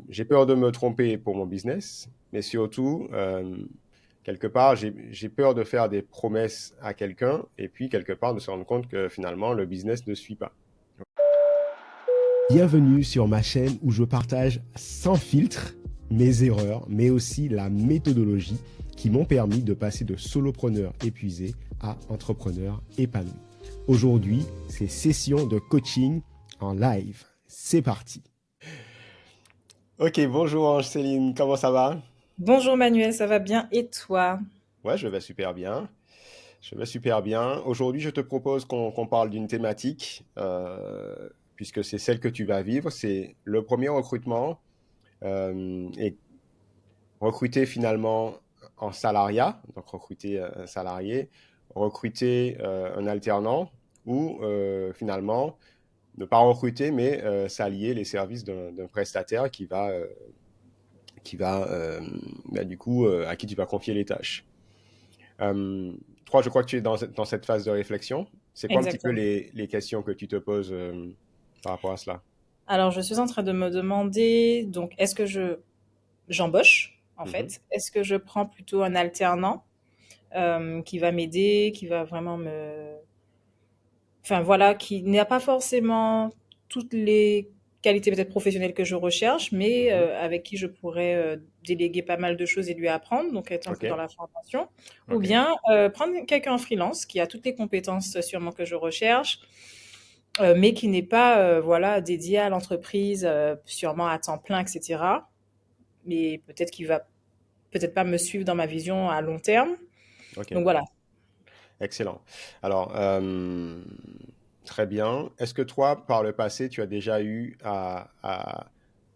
J'ai peur de me tromper pour mon business, mais surtout, quelque part, j'ai peur de faire des promesses à quelqu'un et puis quelque part de se rendre compte que finalement, le business ne suit pas. Bienvenue sur ma chaîne où je partage sans filtre mes erreurs, mais aussi la méthodologie qui m'ont permis de passer de solopreneur épuisé à entrepreneur épanoui. Aujourd'hui, c'est session de coaching en live. C'est parti. Ok, bonjour Ange-Céline, comment ça va? Bonjour Manuel, ça va bien et toi? Ouais, je vais super bien. Je vais super bien. Aujourd'hui, je te propose qu'on parle d'une thématique, puisque c'est celle que tu vas vivre. C'est le premier recrutement et recruter finalement en salariat, donc recruter un salarié, recruter un alternant ou finalement ne pas recruter, mais s'allier les services d'un prestataire qui va bah, du coup, à qui tu vas confier les tâches. Euh, Toi, je crois que tu es dans cette phase de réflexion. C'est quoi un petit peu Exactement. les questions que tu te poses par rapport à cela? Alors, je suis en train de me demander, donc, est-ce que j'embauche, en Mhm. fait? Est-ce que je prends plutôt un alternant qui va m'aider, qui va vraiment enfin voilà, qui n'a pas forcément toutes les qualités peut-être professionnelles que je recherche, mais Mhm. avec qui je pourrais déléguer pas mal de choses et lui apprendre, donc être un Ok, peu dans la formation, ou ok, bien prendre quelqu'un en freelance qui a toutes les compétences sûrement que je recherche, mais qui n'est pas voilà dédié à l'entreprise, sûrement à temps plein, etc. Mais peut-être qu'il va peut-être pas me suivre dans ma vision à long terme. ok. Donc voilà. Excellent. Alors, très bien. Est-ce que toi, par le passé, tu as déjà eu à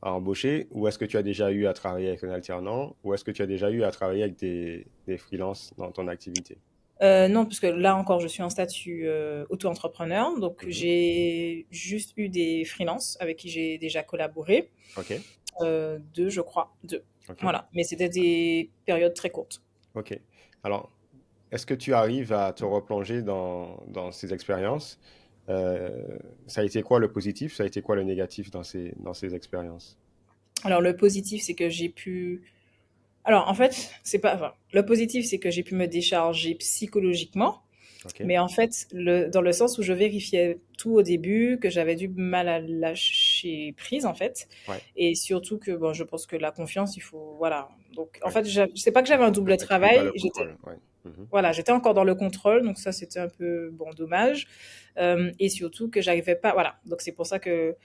embaucher ou est-ce que tu as déjà eu à travailler avec un alternant ou est-ce que tu as déjà eu à travailler avec des freelances dans ton activité? Non, parce que là encore, je suis en statut auto-entrepreneur, donc Mhm. j'ai juste eu des freelances avec qui j'ai déjà collaboré, Ok, deux, je crois, deux. ok, Voilà, mais c'était des périodes très courtes. ok. Alors, est-ce que tu arrives à te replonger dans ces expériences? Ça a été quoi le positif? Ça a été quoi le négatif dans ces expériences? Alors le positif, c'est que j'ai pu. Alors en fait, c'est pas. Enfin, le positif, c'est que j'ai pu me décharger psychologiquement. Ok, Mais en fait, dans le sens où je vérifiais tout au début, que j'avais du mal à lâcher prise, en fait. ouais, Et surtout que, bon, je pense que la confiance, il faut, voilà. Donc, en ouais. fait, je sais pas que Il j'avais un faut double que tu pas travail. le contrôle. Ouais. Mhm. Voilà, j'étais encore dans le contrôle. Donc ça, c'était un peu, bon, dommage. Et surtout que j'arrivais pas, voilà. Donc c'est pour ça que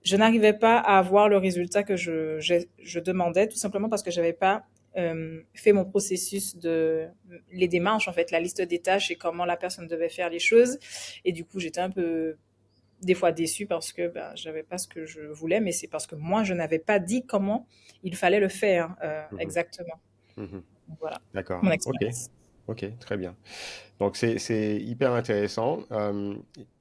je n'arrivais pas à avoir le résultat que je demandais, tout simplement parce que j'avais pas fait mon processus de les démarches, en fait, la liste des tâches et comment la personne devait faire les choses. Et du coup, j'étais un peu des fois déçue parce que ben, j'avais pas ce que je voulais, mais c'est parce que moi, je n'avais pas dit comment il fallait le faire Mhm. exactement. Mhm. Donc, voilà, D'accord. mon Ok. expérience. Ok. Très bien. Donc, c'est hyper intéressant.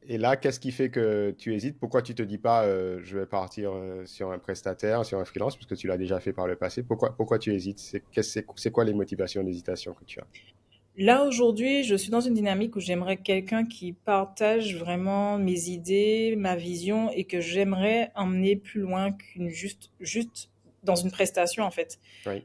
Et là, qu'est-ce qui fait que tu hésites? Pourquoi tu te dis pas, je vais partir sur un prestataire, sur un freelance, parce que tu l'as déjà fait par le passé. Pourquoi tu hésites? C'est quoi les motivations d'hésitation que tu as? Là, aujourd'hui, je suis dans une dynamique où j'aimerais quelqu'un qui partage vraiment mes idées, ma vision et que j'aimerais emmener plus loin qu'une juste dans une prestation, en fait. Oui.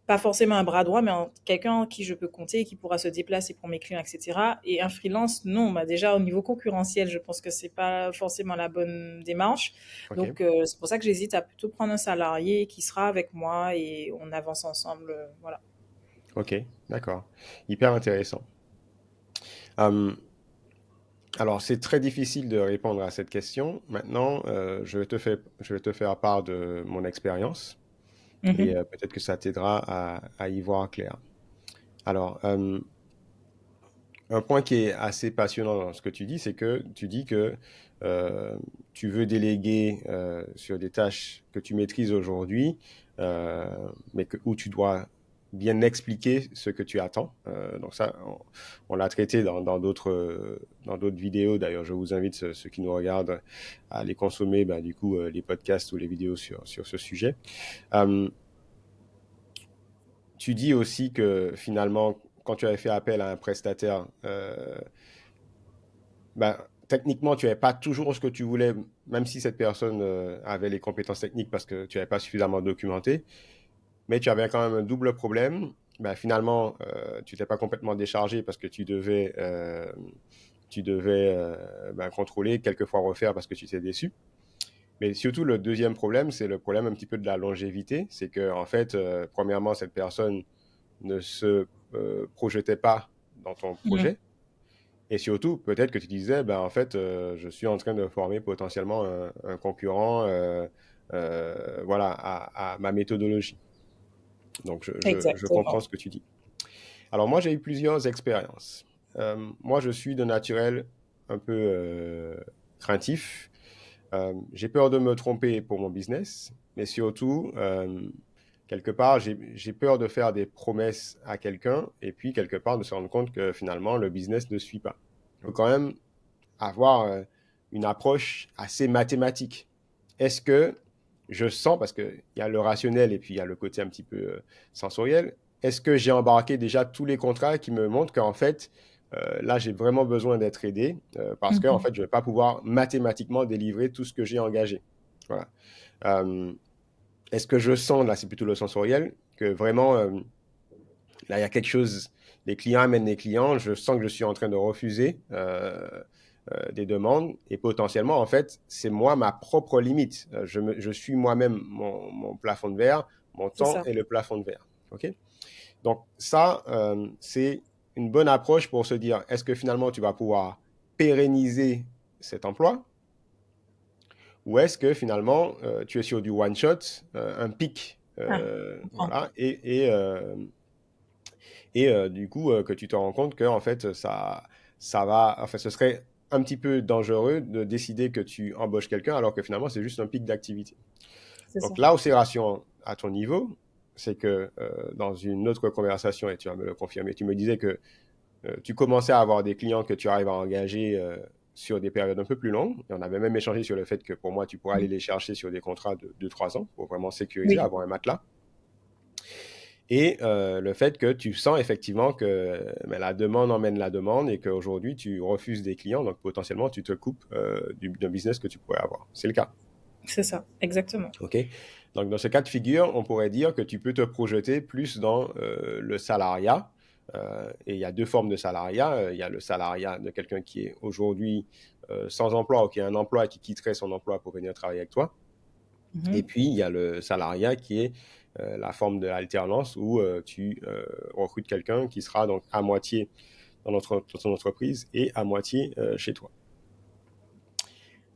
Pas forcément un bras droit, mais quelqu'un en qui je peux compter et qui pourra se déplacer pour mes clients, etc. Et un freelance, non, bah déjà au niveau concurrentiel, je pense que c'est pas forcément la bonne démarche. Ok. Donc, c'est pour ça que j'hésite à plutôt prendre un salarié qui sera avec moi et on avance ensemble, voilà. Ok. D'accord. Hyper intéressant. Euh, Alors, c'est très difficile de répondre à cette question. Maintenant, je vais te faire part de mon expérience et Mhm. peut-être que ça t'aidera à y voir clair. Alors, un point qui est assez passionnant dans ce que tu dis, c'est que tu dis que euh, tu veux déléguer sur des tâches que tu maîtrises aujourd'hui, euh, mais où tu dois bien expliquer ce que tu attends. Donc ça, on l'a traité dans d'autres vidéos. D'ailleurs, je vous invite ceux qui nous regardent à aller consommer, bah, du coup, les podcasts ou les vidéos sur ce sujet. Euh, Tu dis aussi que finalement, quand tu avais fait appel à un prestataire, ben, techniquement, tu n'avais pas toujours ce que tu voulais, même si cette personne avait les compétences techniques parce que tu n'avais pas suffisamment documenté, mais tu avais quand même un double problème. Ben, finalement, tu t'es pas complètement déchargé parce que tu devais ben, contrôler, quelquefois refaire parce que tu t'es déçu. Mais surtout, le deuxième problème, c'est le problème un petit peu de la longévité. C'est que, en fait, premièrement, cette personne ne se projetait pas dans ton Mhm. projet. Et surtout, peut-être que tu disais, ben, en fait, je suis en train de former potentiellement un concurrent voilà, à ma méthodologie. Donc, je comprends Exactement. ce que tu dis. Alors, moi, j'ai eu plusieurs expériences. Moi, je suis de naturel un peu craintif. J'ai peur de me tromper pour mon business, mais surtout, quelque part, j'ai peur de faire des promesses à quelqu'un et puis, quelque part, de se rendre compte que finalement, le business ne suit pas. Il faut quand même avoir une approche assez mathématique. Est-ce que je sens, parce qu'il y a le rationnel et puis il y a le côté un petit peu sensoriel, est-ce que j'ai embarqué déjà tous les contrats qui me montrent qu'en fait, là, j'ai vraiment besoin d'être aidé parce qu'en Mhm. fait, je ne vais pas pouvoir mathématiquement délivrer tout ce que j'ai engagé. Voilà. Euh, Est-ce que je sens, là, c'est plutôt le sensoriel, que vraiment, là, il y a quelque chose, les clients amènent les clients, je sens que je suis en train de refuser des demandes et potentiellement, en fait, c'est moi ma propre limite. Je suis moi-même mon plafond de verre, mon C'est temps ça. est le plafond de verre. OK? Donc, ça, c'est une bonne approche pour se dire, est-ce que finalement, tu vas pouvoir pérenniser cet emploi ou est-ce que finalement, tu es sur du one-shot, un pic, Ah, je comprends. voilà, du coup, que tu te rends compte que en fait, ça va, enfin, ce serait un petit peu dangereux de décider que tu embauches quelqu'un alors que finalement, c'est juste un pic d'activité. C'est ça. Donc là où c'est rassurant à ton niveau, c'est que dans une autre conversation, et tu vas me le confirmer, tu me disais que tu commençais à avoir des clients que tu arrives à engager sur des périodes un peu plus longues. Et on avait même échangé sur le fait que pour moi, tu pourrais aller les chercher sur des contrats de 2-3 ans pour vraiment sécuriser, Oui, avoir un matelas. Et le fait que tu sens effectivement que ben, la demande emmène la demande et qu'aujourd'hui, tu refuses des clients, donc potentiellement, tu te coupes d'un business que tu pourrais avoir. C'est le cas. c'est ça. Exactement. OK? Donc, dans ce cas de figure, on pourrait dire que tu peux te projeter plus dans le salariat. Et il y a deux formes de salariat. Il y a le salariat de quelqu'un qui est aujourd'hui sans emploi ou qui a un emploi et qui quitterait son emploi pour venir travailler avec toi. Et Mhm. puis, il y a le salariat qui est la forme de alternance où tu recrutes quelqu'un qui sera donc à moitié dans ton entreprise et à moitié chez toi.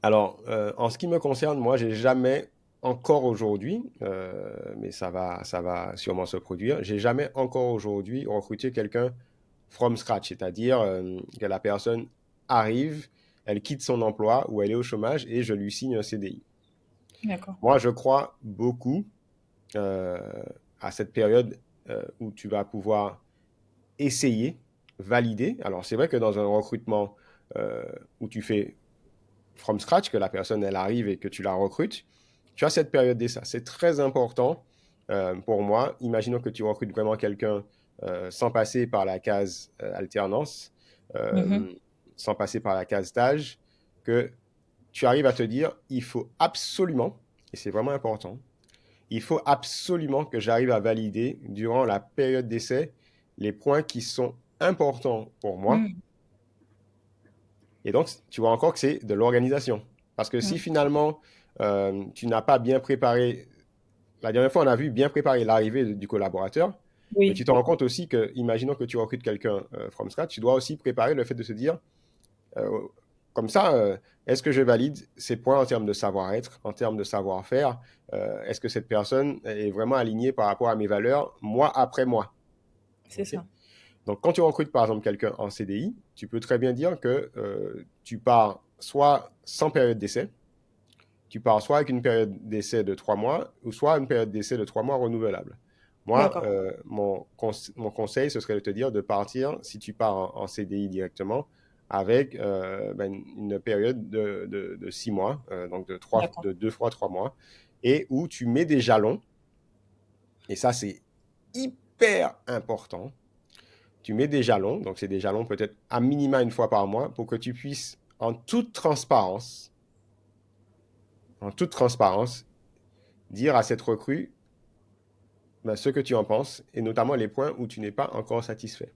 Alors, en ce qui me concerne, moi, j'ai jamais encore aujourd'hui, mais ça va sûrement se produire, j'ai jamais encore aujourd'hui recruté quelqu'un from scratch, c'est-à-dire que la personne arrive, elle quitte son emploi ou elle est au chômage et je lui signe un CDI. D'accord. Moi, je crois beaucoup euh, à cette période où tu vas pouvoir essayer, valider. Alors, c'est vrai que dans un recrutement euh, où tu fais from scratch, que la personne, elle arrive et que tu la recrutes, tu as cette période d'essai. C'est très important pour moi. Imaginons que tu recrutes vraiment quelqu'un sans passer par la case alternance, Mhm. euh, sans passer par la case stage, que tu arrives à te dire, il faut absolument, et c'est vraiment important, il faut absolument que j'arrive à valider durant la période d'essai les points qui sont importants pour moi. Mhm. Et donc, tu vois encore que c'est de l'organisation. Parce que si Mhm. finalement, tu n'as pas bien préparé, la dernière fois, on a vu bien préparer l'arrivée du collaborateur, mais tu Oui, te rends compte aussi que, imaginons que tu recrutes quelqu'un from scratch, tu dois aussi préparer le fait de se dire, euh, comme ça, est-ce que je valide ces points en termes de savoir-être, en termes de savoir-faire? Est-ce que cette personne est vraiment alignée par rapport à mes valeurs, mois après mois? c'est OK? ça. Donc, quand tu recrutes par exemple quelqu'un en CDI, tu peux très bien dire que tu pars soit sans période d'essai, tu pars soit avec une période d'essai de 3 mois, ou soit une période d'essai de 3 mois renouvelable. Moi, D'accord. mon conseil, ce serait de te dire de partir, si tu pars en CDI directement, avec ben, une période de 6 mois, donc D'accord. de 2 fois 3 mois, et où tu mets des jalons, et ça c'est hyper important, tu mets des jalons, donc c'est des jalons peut-être à minima une fois par mois, pour que tu puisses, en toute transparence, en toute transparence, dire à cette recrue ce que tu en penses, et notamment les points où tu n'es pas encore satisfait.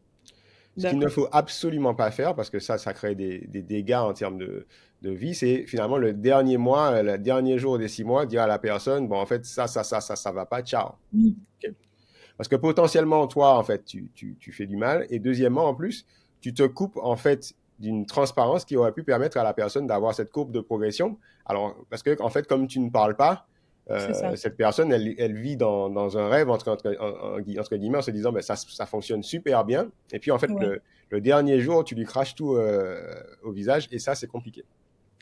Ce qu'il ne D'accord. faut absolument pas faire, parce que ça crée des dégâts en termes de vie, c'est finalement le dernier mois, le dernier jour des 6 mois, dire à la personne, bon, en fait, ça va pas, ciao. Mm. Ok. Parce que potentiellement, toi, en fait, tu fais du mal. Et deuxièmement, en plus, tu te coupes, en fait, d'une transparence qui aurait pu permettre à la personne d'avoir cette courbe de progression. Alors, parce que, en fait, comme tu ne parles pas, C'est ça. cette personne, elle vit dans un rêve, entre guillemets, en se disant, ben, ça fonctionne super bien. Et puis, en fait, Ouais. le dernier jour, tu lui craches tout au visage. Et ça, c'est compliqué.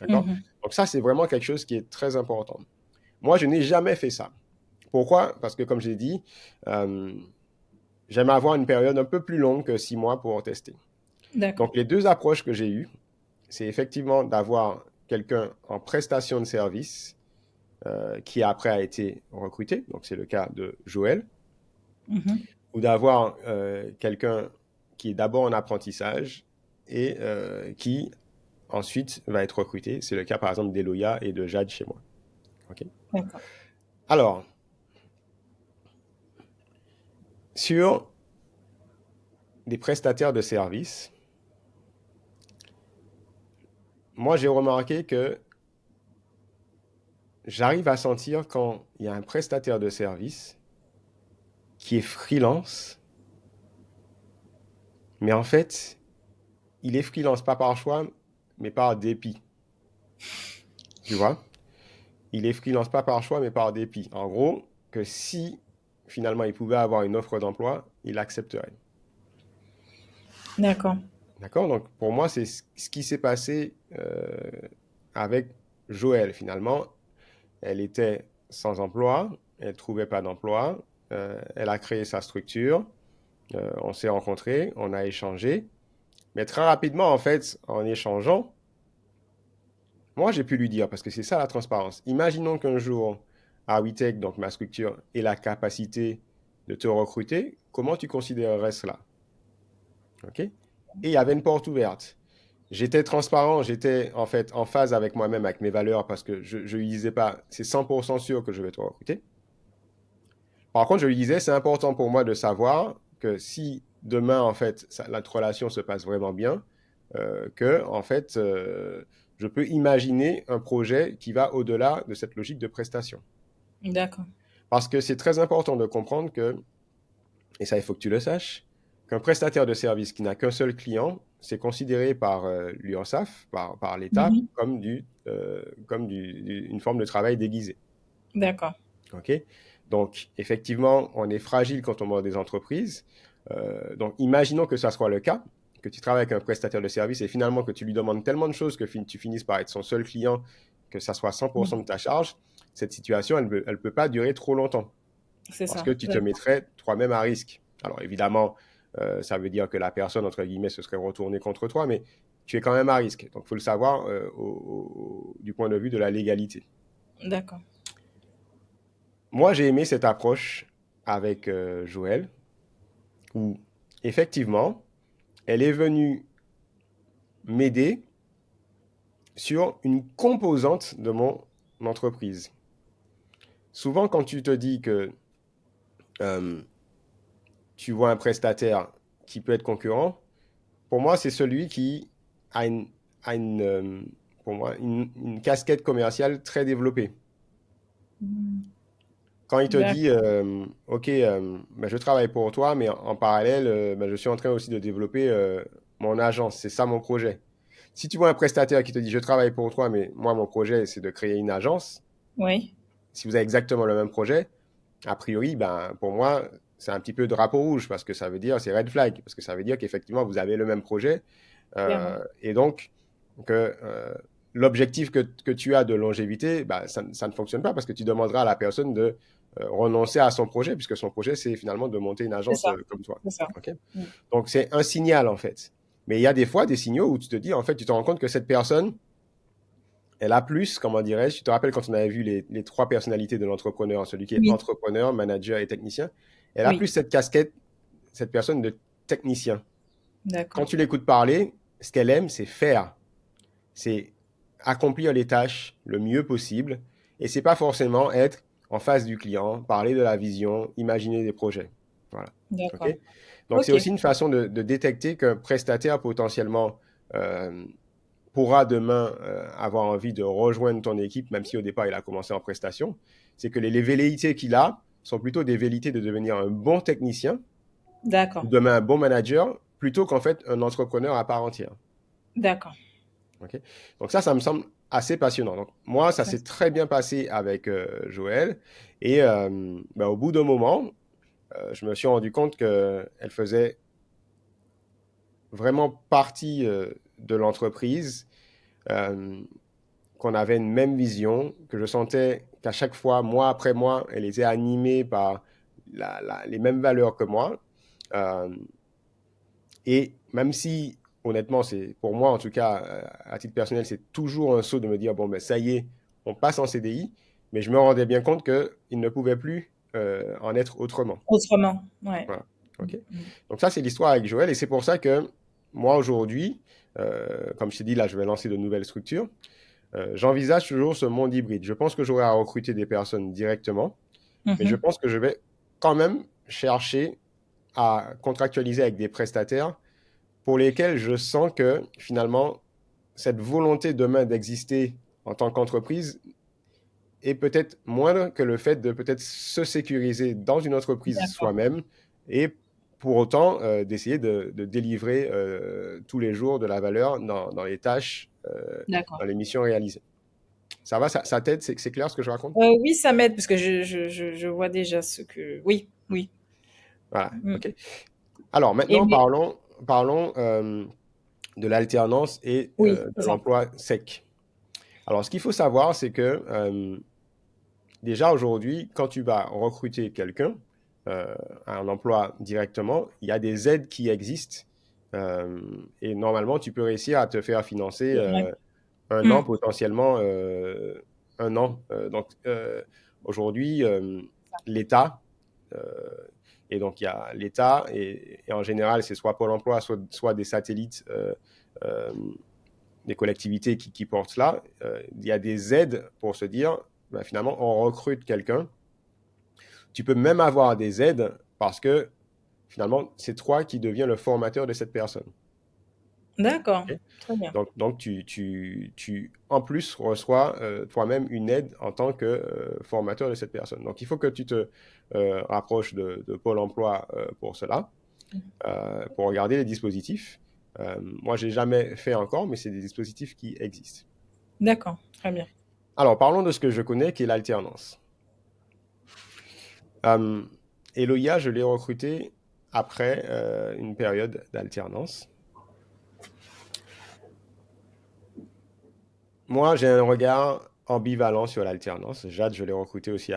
D'accord? Mhm. Donc, ça, c'est vraiment quelque chose qui est très important. Moi, je n'ai jamais fait ça. Pourquoi? Parce que, comme j'ai dit, euh, j'aime avoir une période un peu plus longue que 6 mois pour tester. D'accord. Donc, les deux approches que j'ai eues, c'est effectivement d'avoir quelqu'un en prestation de service qui après a été recruté, donc c'est le cas de Joël, Mhm. ou d'avoir quelqu'un qui est d'abord en apprentissage et qui ensuite va être recruté. C'est le cas par exemple d'Eloya et de Jade chez moi. Okay. D'accord. Alors, sur des prestataires de services, moi j'ai remarqué que j'arrive à sentir quand il y a un prestataire de service qui est freelance, mais en fait, il est freelance pas par choix, mais par dépit. Tu vois? Il est freelance pas par choix, mais par dépit. En gros, que si finalement il pouvait avoir une offre d'emploi, il accepterait. D'accord. D'accord? Donc pour moi, c'est ce qui s'est passé avec Joël. Finalement, elle était sans emploi, elle ne trouvait pas d'emploi, elle a créé sa structure, on s'est rencontrés, on a échangé. Mais très rapidement, en fait, en échangeant, moi, j'ai pu lui dire, parce que c'est ça la transparence. Imaginons qu'un jour, Awitech, donc ma structure, ait la capacité de te recruter, comment tu considérerais cela? OK? Et il y avait une porte ouverte. J'étais transparent, j'étais en fait en phase avec moi-même, avec mes valeurs, parce que je ne lui disais pas, c'est 100% sûr que je vais te recruter. Par contre, je lui disais, c'est important pour moi de savoir que si demain, en fait, notre relation se passe vraiment bien, que, en fait, je peux imaginer un projet qui va au-delà de cette logique de prestation. D'accord. Parce que c'est très important de comprendre que, et ça, il faut que tu le saches, qu'un prestataire de service qui n'a qu'un seul client, c'est considéré par l'URSSAF, par l'État, Mhm. comme une forme de travail déguisé. D'accord. OK? Donc, effectivement, on est fragile quand on monte des entreprises. Donc, imaginons que ça soit le cas, que tu travailles avec un prestataire de service et finalement que tu lui demandes tellement de choses que tu finisses par être son seul client, que ça soit 100% Mhm. de ta charge. Cette situation, elle ne peut pas durer trop longtemps C'est parce ça. que tu te D'accord. mettrais toi-même à risque. Alors, évidemment, ça veut dire que la personne, entre guillemets, se serait retournée contre toi, mais tu es quand même à risque. Donc, il faut le savoir du point de vue de la légalité. D'accord. Moi, j'ai aimé cette approche avec Joël, où effectivement, elle est venue m'aider sur une composante de mon entreprise. Souvent, quand tu te dis que euh, tu vois un prestataire qui peut être concurrent, pour moi, c'est celui qui a pour moi, une casquette commerciale très développée. Mhm. Quand il te dit, D'accord. OK, ben, je travaille pour toi, mais en parallèle, ben, je suis en train aussi de développer mon agence. C'est ça mon projet. Si tu vois un prestataire qui te dit, je travaille pour toi, mais moi, mon projet, c'est de créer une agence, Oui. si vous avez exactement le même projet, a priori, ben, pour moi, c'est un petit peu drapeau rouge parce que ça veut dire, c'est red flag, parce que ça veut dire qu'effectivement, vous avez le même projet. Clairement. Et donc, que l'objectif que tu as de longévité, ben, ça ne fonctionne pas parce que tu demanderas à la personne de renoncer à son projet, puisque son projet, c'est finalement de monter une C'est agence ça. comme toi. C'est ça. OK? Mm. Donc, c'est un signal, en fait. Mais il y a des fois des signaux où tu te dis, en fait, tu te rends compte que cette personne, elle a plus, comment dirais-je, tu te rappelles quand on avait vu les trois personnalités de l'entrepreneur, celui qui est Oui. entrepreneur, manager et technicien, elle a plus Oui. cette casquette, cette personne de technicien. Quand D'accord. tu l'écoutes parler, ce qu'elle aime, c'est faire, c'est accomplir les tâches le mieux possible Et c'est pas forcément être en face du client, parler de la vision, imaginer des projets. Voilà. OK? D'accord. Donc, c'est Ok. aussi une façon de détecter qu'un prestataire potentiellement euh, pourra demain avoir envie de rejoindre ton équipe, même si au départ il a commencé en prestation. C'est que les velléités qu'il a sont plutôt des velléités de devenir un bon technicien D'accord. ou demain un bon manager, plutôt qu'en fait un entrepreneur à part entière. D'accord. OK? Donc ça me semble assez passionnant. Donc moi, ça Ça, s'est très bien passé avec Joël. Et ben, au bout d'un moment, je me suis rendu compte qu'elle faisait vraiment partie de l'entreprise, euh, qu'on avait une même vision, que je sentais qu'à chaque fois, mois après mois, elle était animée par les mêmes valeurs que moi. Euh, Et même si, honnêtement, c'est pour moi, en tout cas, à titre personnel, c'est toujours un saut de me dire, bon, ben ça y est, on passe en CDI, mais je me rendais bien compte qu'il ne pouvait plus en être autrement. autrement. Ouais. Voilà. Mm, OK? mm. Donc ça, c'est l'histoire avec Joël, et c'est pour ça que moi, aujourd'hui, comme je t'ai dit, là, je vais lancer de nouvelles structures. J'envisage toujours ce monde hybride. Je pense que j'aurai à recruter des personnes directement, mais je Mhm. pense que je vais quand même chercher à contractualiser avec des prestataires pour lesquels je sens que finalement, cette volonté demain d'exister en tant qu'entreprise est peut-être moindre que le fait de peut-être se sécuriser dans une entreprise D'accord. soi-même et pour autant d'essayer de délivrer tous les jours de la valeur dans les tâches, D'accord. dans les missions réalisées. Ça va, ça t'aide, c'est clair ce que je raconte? Oui, ça m'aide parce que je vois déjà ce que. Oui, oui. Voilà, Mm. ok. Alors Et maintenant, mais, parlons de l'alternance et oui, c'est de ça. l'emploi sec. Alors, ce qu'il faut savoir, c'est que déjà aujourd'hui, quand tu vas recruter quelqu'un euh, à un emploi directement, il y a des aides qui existent euh, et normalement, tu peux réussir à te faire financer C'est vrai. un Mm. an, potentiellement un an. Aujourd'hui, l'État, euh, et donc il y a l'État, et en général, c'est soit Pôle emploi, soit des satellites, euh, des collectivités qui portent cela. Il y a des aides pour se dire, ben, finalement, on recrute quelqu'un. Tu peux même avoir des aides parce que finalement, c'est toi qui deviens le formateur de cette personne. D'accord. OK? Très bien. Donc en plus, reçois toi-même une aide en tant que formateur de cette personne. Donc, il faut que tu te rapproches de Pôle emploi pour cela, pour regarder les dispositifs. Moi, je n'ai jamais fait encore, mais c'est des dispositifs qui existent. D'accord. Très bien. Alors, parlons de ce que je connais, qui est l'alternance. Euh, Eloïa, je l'ai recruté après une période d'alternance. Moi, j'ai un regard ambivalent sur l'alternance. Jade, je l'ai recruté aussi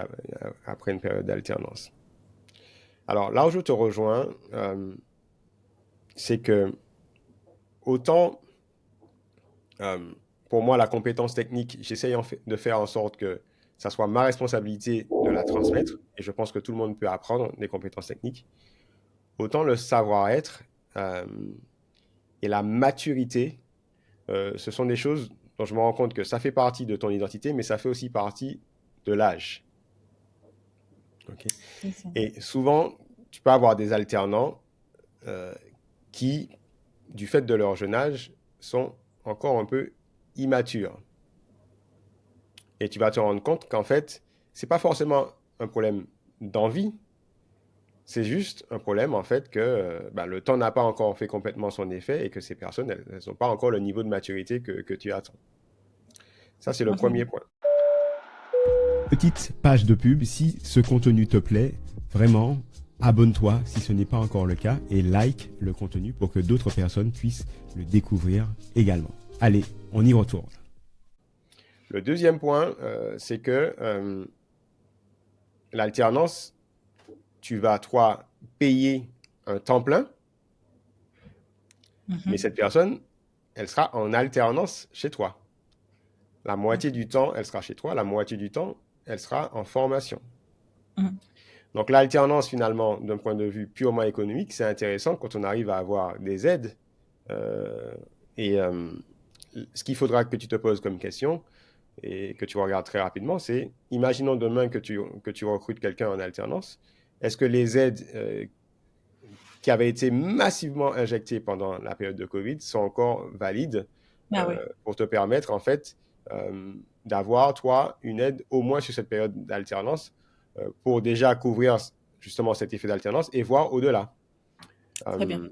après une période d'alternance. Alors, là où je te rejoins, c'est que autant, euh, pour moi, la compétence technique, j'essaye de faire en sorte que ça soit ma responsabilité de la transmettre, et je pense que tout le monde peut apprendre des compétences techniques. Autant le savoir-être euh, et la maturité, ce sont des choses dont je me rends compte que ça fait partie de ton identité, mais ça fait aussi partie de l'âge. Ok. C'est ça. Et souvent, tu peux avoir des alternants euh, qui, du fait de leur jeune âge, sont encore un peu immatures. Et tu vas te rendre compte qu'en fait, c'est pas forcément un problème d'envie, c'est juste un problème en fait que bah, le temps n'a pas encore fait complètement son effet et que ces personnes, elles n'ont pas encore le niveau de maturité que tu attends. Ça, c'est le premier Mhm. point. Petite page de pub, si ce contenu te plaît, vraiment, abonne-toi si ce n'est pas encore le cas et like le contenu pour que d'autres personnes puissent le découvrir également. Allez, on y retourne. Le deuxième point, c'est que l'alternance, tu vas, toi, payer un temps plein, mais Mhm. cette personne, elle sera en alternance chez toi. La moitié D'accord. du temps, elle sera chez toi, la moitié du temps, elle sera en formation. Mhm. Donc l'alternance, finalement, d'un point de vue purement économique, c'est intéressant quand on arrive à avoir des aides. Euh, et ce qu'il faudra que tu te poses comme question, et que tu regardes très rapidement, c'est, imaginons demain que tu recrutes quelqu'un en alternance, est-ce que les aides qui avaient été massivement injectées pendant la période de Covid sont encore valides Ah oui. pour te permettre, en fait, d'avoir, toi, une aide au moins sur cette période d'alternance pour déjà couvrir justement cet effet d'alternance et voir au-delà. Très bien.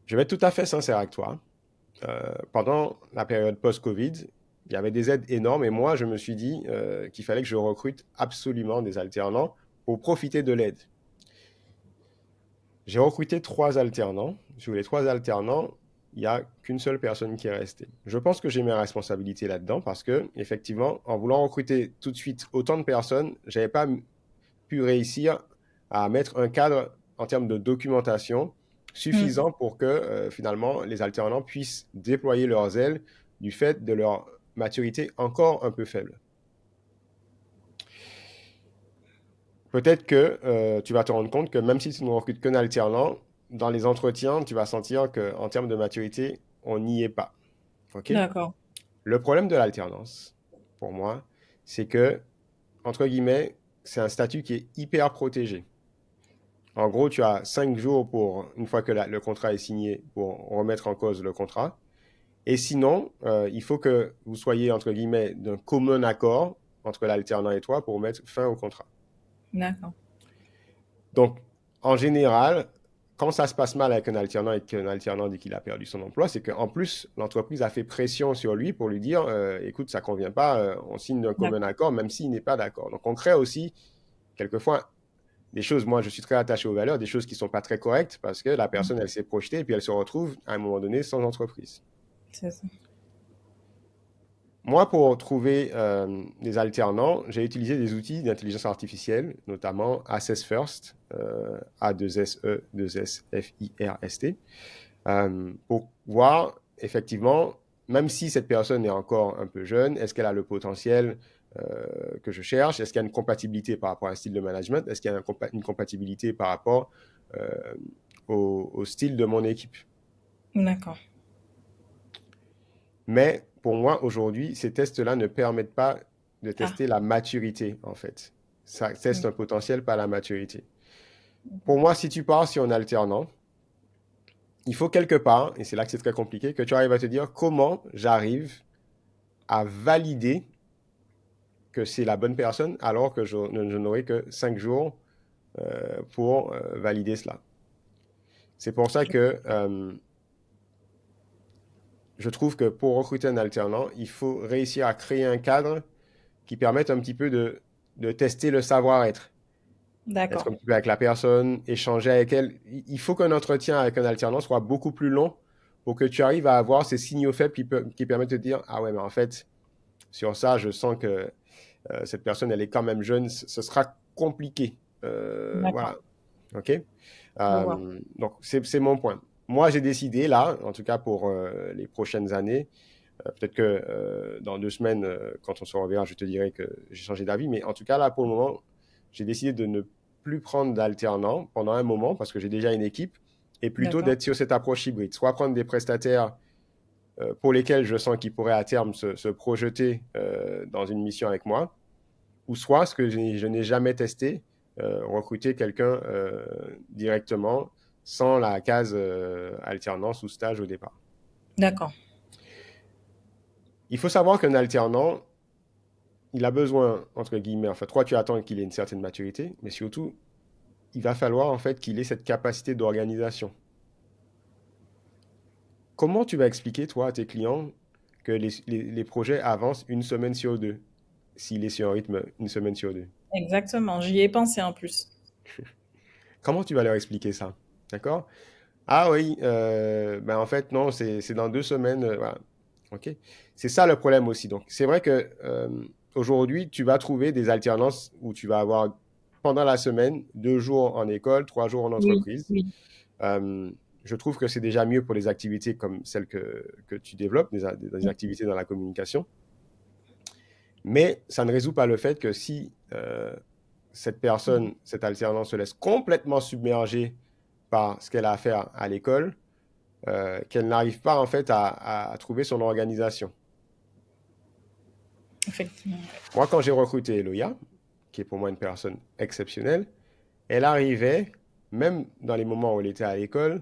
Je vais être tout à fait sincère avec toi. Pendant la période post-Covid, il y avait des aides énormes et moi, je me suis dit qu'il fallait que je recrute absolument des alternants pour profiter de l'aide. J'ai recruté 3 alternants. Sur les 3 alternants, il n'y a qu'une seule personne qui est restée. Je pense que j'ai mes responsabilités là-dedans parce que, effectivement, en voulant recruter tout de suite autant de personnes, je n'avais pas pu réussir à mettre un cadre en termes de documentation Mm. suffisant pour que finalement les alternants puissent déployer leurs ailes du fait de leur maturité encore un peu faible. Peut-être que tu vas te rendre compte que même si tu ne recrutes qu'un alternant, dans les entretiens, tu vas sentir qu'en termes de maturité, on n'y est pas. OK? D'accord. Le problème de l'alternance, pour moi, c'est que, entre guillemets, c'est un statut qui est hyper protégé. En gros, tu as 5 jours pour, une fois que le contrat est signé, pour remettre en cause le contrat. Et sinon, il faut que vous soyez, entre guillemets, d'un commun accord entre l'alternant et toi pour mettre fin au contrat. D'accord. Donc, en général, quand ça se passe mal avec un alternant et qu'un alternant dit qu'il a perdu son emploi, c'est qu'en plus, l'entreprise a fait pression sur lui pour lui dire écoute, ça ne convient pas, on signe d'un commun D'accord. accord, même s'il n'est pas d'accord. Donc, on crée aussi, quelquefois, des choses, moi je suis très attaché aux valeurs, des choses qui ne sont pas très correctes parce que la Mm. personne, elle s'est projetée et puis elle se retrouve à un moment donné sans entreprise. C'est ça. Moi, pour trouver des alternants, j'ai utilisé des outils d'intelligence artificielle, notamment Assess First, A2SE, 2SFIRST, pour voir effectivement, même si cette personne est encore un peu jeune, est-ce qu'elle a le potentiel que je cherche? Est-ce qu'il y a une compatibilité par rapport à un style de management? Est-ce qu'il y a une compatibilité par rapport euh, au style de mon équipe? D'accord. Mais pour moi, aujourd'hui, ces tests-là ne permettent pas de Ah. tester la maturité, en fait. Ça teste Mm. un potentiel, pas la maturité. Pour moi, si tu pars sur un alternant, il faut quelque part, et c'est là que c'est très compliqué, que tu arrives à te dire comment j'arrive à valider que c'est la bonne personne alors que je n'aurai que 5 jours pour valider cela. C'est pour ça que je trouve que pour recruter un alternant, il faut réussir à créer un cadre qui permette un petit peu de tester le savoir-être. Être D'accord. un petit peu avec la personne, échanger avec elle. Il faut qu'un entretien avec un alternant soit beaucoup plus long pour que tu arrives à avoir ces signaux faibles qui permettent de dire, ah ouais, mais en fait, sur ça, je sens que cette personne, elle est quand même jeune, ce sera compliqué. D'accord. Voilà, ok. Je vois. Donc, c'est mon point. Moi, j'ai décidé, là, en tout cas pour les prochaines années, peut-être que dans 2 semaines, quand on se reverra, je te dirai que j'ai changé d'avis. Mais en tout cas, là, pour le moment, j'ai décidé de ne plus prendre d'alternants pendant un moment parce que j'ai déjà une équipe et plutôt D'accord. d'être sur cette approche hybride. Soit prendre des prestataires pour lesquels je sens qu'ils pourraient à terme se projeter dans une mission avec moi, ou soit ce que je n'ai jamais testé, recruter quelqu'un directement sans la case alternance ou stage au départ. D'accord. Il faut savoir qu'un alternant, il a besoin, entre guillemets, enfin, toi, tu attends qu'il ait une certaine maturité, mais surtout, il va falloir, en fait, qu'il ait cette capacité d'organisation. Comment tu vas expliquer, toi, à tes clients que les projets avancent une semaine sur deux, s'il est sur un rythme une semaine sur deux? Exactement. J'y ai pensé en plus. Comment tu vas leur expliquer ça? D'accord? Ah oui, ben en fait, non, c'est dans 2 semaines, voilà. OK? C'est ça le problème aussi. Donc, c'est vrai que aujourd'hui, tu vas trouver des alternances où tu vas avoir pendant la semaine 2 jours en école, 3 jours en Oui, entreprise. oui. Euh, je trouve que c'est déjà mieux pour les activités comme celles que tu développes, des activités dans la communication. Mais ça ne résout pas le fait que si cette personne, cette alternance se laisse complètement submerger par ce qu'elle a à faire à l'école, qu'elle n'arrive pas en fait à trouver son organisation. Effectivement. Moi, quand j'ai recruté Eloya, qui est pour moi une personne exceptionnelle, elle arrivait, même dans les moments où elle était à l'école,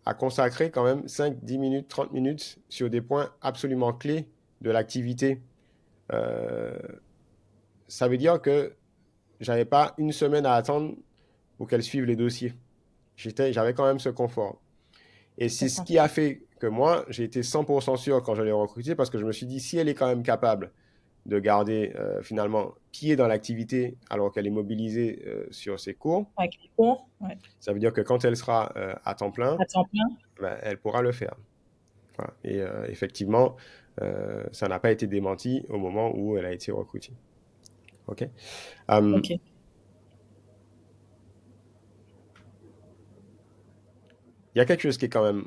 à consacrer quand même 5, 10 minutes, 30 minutes sur des points absolument clés de l'activité. Euh, Ça veut dire que j'avais pas une semaine à attendre pour qu'elle suive les dossiers. J'avais quand même ce confort. Et Je c'est ce comprends. qui a fait que moi, j'ai été 100% sûr quand je l'ai recrutée parce que je me suis dit, si elle est quand même capable de garder finalement pied dans l'activité alors qu'elle est mobilisée sur ses cours, Avec les cours, ouais. ça veut dire que quand elle sera à temps plein, À temps plein. ben, elle pourra le faire. Voilà. Et effectivement, ça n'a pas été démenti au moment où elle a été recrutée. OK? Euh, Ok. Il y a quelque chose qui est quand même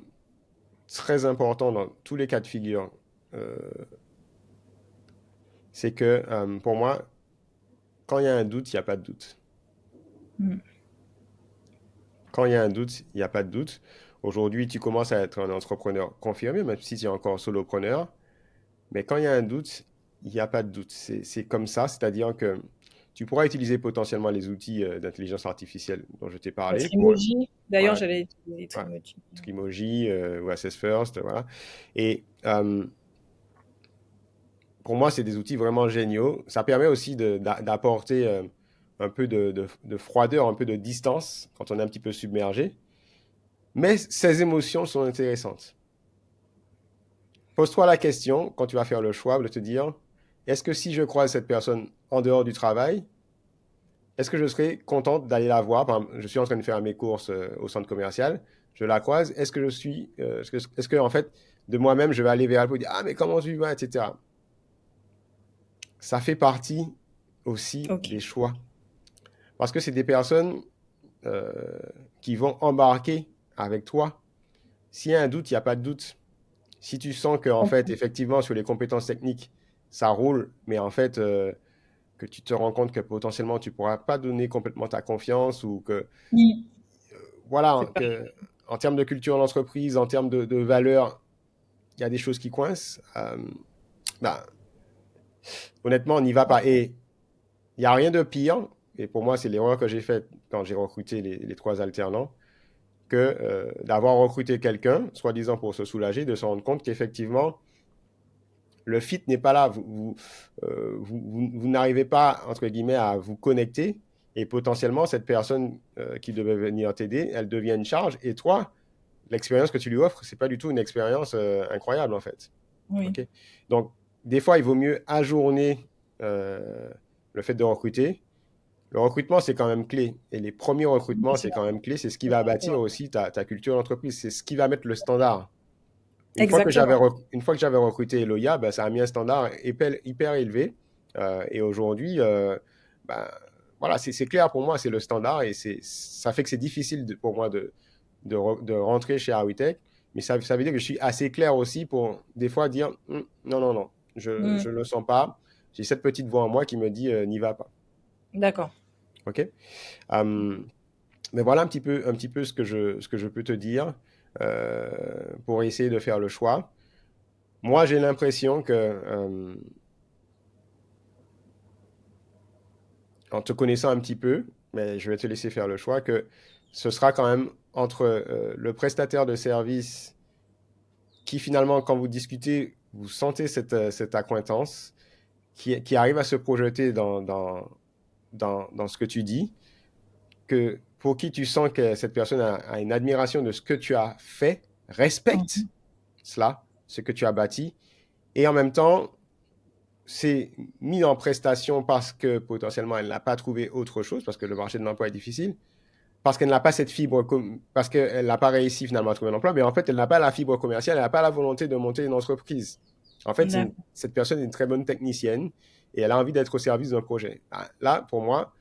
très important dans tous les cas de figure. euh, c'est que pour moi, quand il y a un doute, il n'y a pas de doute. Mm. Quand il y a un doute, il n'y a pas de doute. Aujourd'hui, tu commences à être un entrepreneur confirmé, même si tu es encore solopreneur. Mais quand il y a un doute, il n'y a pas de doute. C'est comme ça, c'est-à-dire que tu pourras utiliser potentiellement les outils d'intelligence artificielle dont je t'ai Le parlé pour Trimoji. D'ailleurs, voilà, j'allais utiliser voilà, Trimoji. Trimoji ou Assess First, voilà. Et pour moi, c'est des outils vraiment géniaux. Ça permet aussi d'apporter un peu de froideur, un peu de distance quand on est un petit peu submergé. Mais ces émotions sont intéressantes. Pose-toi la question, quand tu vas faire le choix, de te dire, est-ce que si je croise cette personne en dehors du travail, est-ce que je serais contente d'aller la voir? Par exemple, je suis en train de faire mes courses au centre commercial, je la croise, est-ce que en fait, de moi-même, je vais aller vers elle pour dire, ah, mais comment tu vas, etc. Ça fait partie aussi Ok. des choix. Parce que c'est des personnes euh, qui vont embarquer avec toi. S'il y a un doute, il n'y a pas de doute. Si tu sens que, en fait, Comprends. effectivement, sur les compétences techniques, ça roule, mais en fait, que tu te rends compte que potentiellement, tu ne pourras pas donner complètement ta confiance ou que, Oui. voilà, C'est pas. que, en termes de culture d'entreprise, en termes de valeurs, il y a des choses qui coincent. Bah, honnêtement, on n'y va pas. Et il n'y a rien de pire, et pour moi, c'est l'erreur que j'ai faite quand j'ai recruté les trois alternants, que d'avoir recruté quelqu'un, soi-disant pour se soulager, de se rendre compte qu'effectivement, le fit n'est pas là. Vous n'arrivez pas, entre guillemets, à vous connecter, et potentiellement, cette personne qui devait venir t'aider, elle devient une charge, et toi, l'expérience que tu lui offres, c'est pas du tout une expérience incroyable, en fait. Oui. OK? Donc, des fois, il vaut mieux ajourner le fait de recruter. Le recrutement, c'est quand même clé. Et les premiers recrutements, c'est quand même clé. C'est ce qui va bâtir aussi ta culture d'entreprise. C'est ce qui va mettre le standard. Exactement. Une fois que j'avais recruté Eloya, ben, ça a mis un standard hyper élevé. Et aujourd'hui, ben, voilà, c'est clair pour moi, c'est le standard. Et ça fait que c'est difficile pour moi de rentrer chez Awitech. Mais ça veut dire que je suis assez clair aussi pour des fois dire non, non, non, je Mm. ne le sens pas. J'ai cette petite voix en moi qui me dit n'y va pas. D'accord. OK? Euh, mais voilà un petit peu ce que je peux te dire pour essayer de faire le choix. Moi, j'ai l'impression que, en te connaissant un petit peu, mais je vais te laisser faire le choix, que ce sera quand même entre le prestataire de service qui finalement, quand vous discutez, vous sentez cette accointance, qui arrive à se projeter dans ce que tu dis, que pour qui tu sens que cette personne a une admiration de ce que tu as fait, respecte Mhm. cela, ce que tu as bâti, et en même temps, c'est mis en prestation parce que potentiellement elle n'a pas trouvé autre chose, parce que le marché de l'emploi est difficile, parce qu'elle n'a pas cette fibre, parce qu'elle n'a pas réussi finalement à trouver un emploi, mais en fait elle n'a pas la fibre commerciale, elle n'a pas la volonté de monter une entreprise. En fait, D'accord. cette personne est une très bonne technicienne et elle a envie d'être au service d'un projet. Ah, là, pour moi,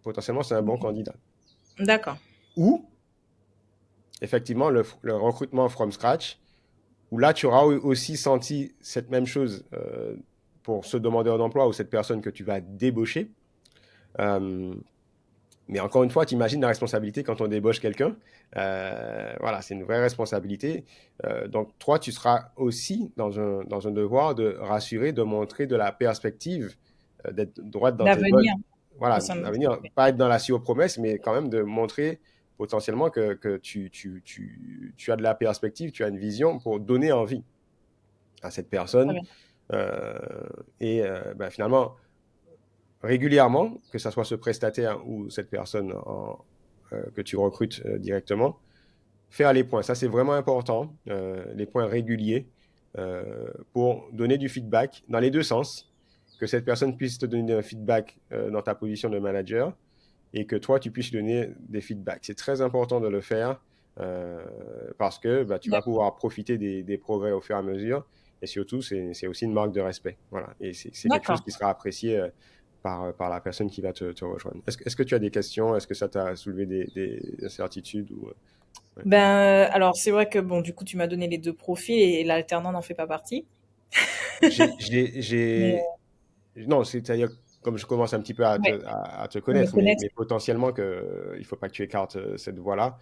potentiellement, c'est un bon candidat. D'accord. Ou, effectivement, le recrutement from scratch, où là, tu auras aussi senti cette même chose pour ce demandeur d'emploi ou cette personne que tu vas débaucher. Euh, Mais encore une fois, tu imagines la responsabilité quand on débauche quelqu'un. Voilà, c'est une vraie responsabilité. Donc, toi, tu seras aussi dans un devoir de rassurer, de montrer de la perspective, d'être droite dans tes bottes. D'avenir au Voilà, sein de à notre venir, entreprise. pas être dans la promesse, mais quand même de montrer potentiellement que tu as de la perspective, tu as une vision pour donner envie à cette Très personne. bien. Ben, finalement, régulièrement, que ce soit ce prestataire ou cette personne que tu recrutes directement, faire les points. Ça, c'est vraiment important, les points réguliers, pour donner du feedback dans les deux sens, que cette personne puisse te donner un feedback dans ta position de manager et que toi, tu puisses donner des feedbacks. C'est très important de le faire parce que bah, tu vas D'accord. pouvoir profiter des progrès au fur et à mesure et surtout, c'est aussi une marque de respect. Voilà. Et c'est quelque chose D'accord. qui sera apprécié par la personne qui va te rejoindre. Est-ce que tu as des questions? Est-ce que ça t'a soulevé des incertitudes ou, ouais. Ben, alors c'est vrai que bon, du coup, tu m'as donné les deux profils et l'alternant n'en fait pas partie. J'ai, j'ai, Mais j'ai- Non, c'est-à-dire, comme je commence un petit peu ouais, à te à me connaître, connaître. mais potentiellement il faut pas que tu écartes cette voie-là.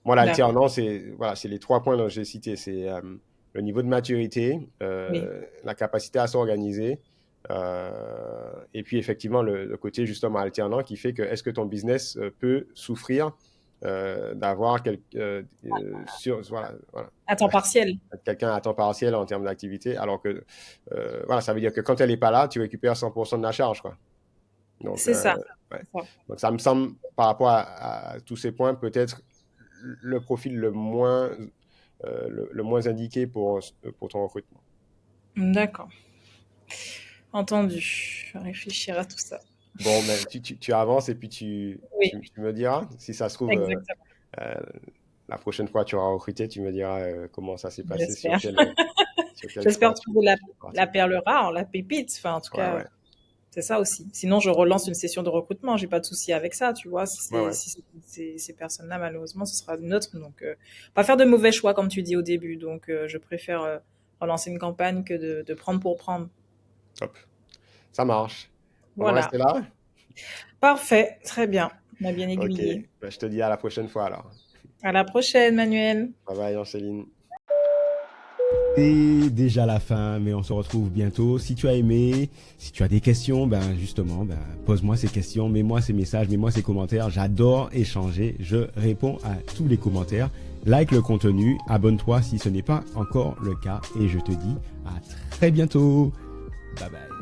Moi, D'accord. l'alternance, c'est les trois points que j'ai cités. C'est le niveau de maturité, Oui. la capacité à s'organiser, et puis effectivement le côté justement alternant qui fait que est-ce que ton business peut souffrir d'avoir voilà, À temps partiel. quelqu'un à temps partiel en termes d'activité, alors que voilà, ça veut dire que quand elle n'est pas là, tu récupères 100% de la charge, quoi. Donc, C'est ça. ouais. C'est ça. Donc ça me semble, par rapport à tous ces points, peut-être le profil le moins indiqué pour ton recrutement. D'accord. Entendu. Je vais réfléchir à tout ça. Bon, mais tu avances et puis Oui, tu me diras, si ça se trouve, exactement. euh, la prochaine fois tu auras recruté, tu me diras comment ça s'est passé, J'espère. sur quel J'espère front trouver tu es la parti. perle rare, la pépite. Enfin, en tout Ouais, cas, ouais, c'est ça aussi. Sinon, je relance une session de recrutement. J'ai pas de souci avec ça, tu vois. ouais, ouais. Si ces personnes-là, malheureusement, ce sera une autre. Donc, pas faire de mauvais choix, comme tu dis au début. Donc, je préfère relancer une campagne que de prendre pour prendre. Top. Ça marche. On va Voilà. rester là? Parfait. Très bien. On a bien Ok. aiguillé. Ben, je te dis à la prochaine fois alors. À la prochaine, Manuel. Bye bye, Angeline. C'est déjà la fin, mais on se retrouve bientôt. Si tu as aimé, si tu as des questions, ben justement, ben pose-moi ces questions, mets-moi ces messages, mets-moi ces commentaires. J'adore échanger. Je réponds à tous les commentaires. Like le contenu, abonne-toi si ce n'est pas encore le cas, et je te dis à très bientôt. Bye bye.